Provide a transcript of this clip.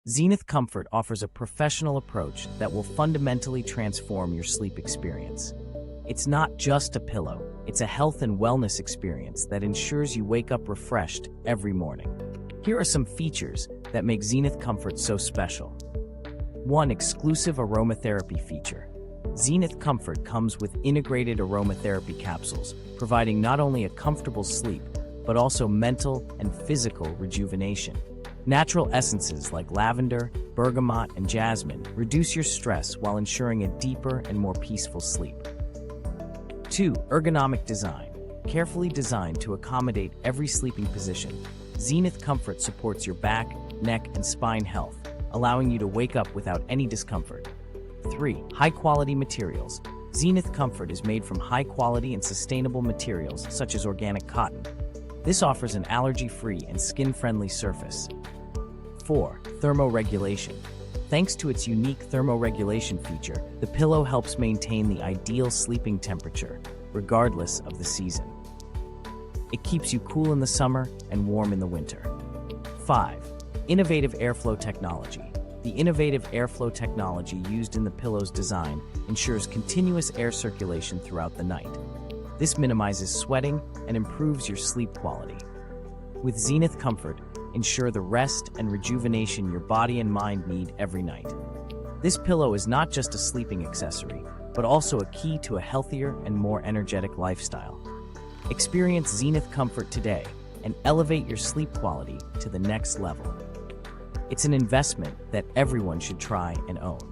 Zenith Comfort offers a professional approach that will fundamentally transform your sleep experience. It's not just a pillow, it's a health and wellness experience that ensures you wake up refreshed every morning. Here are some features that make Zenith Comfort so special. 1. Exclusive aromatherapy feature. Zenith Comfort comes with integrated aromatherapy capsules, providing not only a comfortable sleep, but also mental and physical rejuvenation. Natural essences like lavender, bergamot, and jasmine reduce your stress while ensuring a deeper and more peaceful sleep. 2. Ergonomic design. Carefully designed to accommodate every sleeping position, Zenith Comfort supports your back, neck, and spine health, allowing you to wake up without any discomfort. 3. High-quality materials. Zenith Comfort is made from high-quality and sustainable materials such as organic cotton. This offers an allergy-free and skin-friendly surface. 4. Thermoregulation. Thanks to its unique thermoregulation feature, the pillow helps maintain the ideal sleeping temperature, regardless of the season. It keeps you cool in the summer and warm in the winter. 5. Innovative airflow technology. The innovative airflow technology used in the pillow's design ensures continuous air circulation throughout the night. This minimizes sweating and improves your sleep quality. With Zenith Comfort, ensure the rest and rejuvenation your body and mind need every night. This pillow is not just a sleeping accessory, but also a key to a healthier and more energetic lifestyle. Experience Zenith Comfort today and elevate your sleep quality to the next level. It's an investment that everyone should try and own.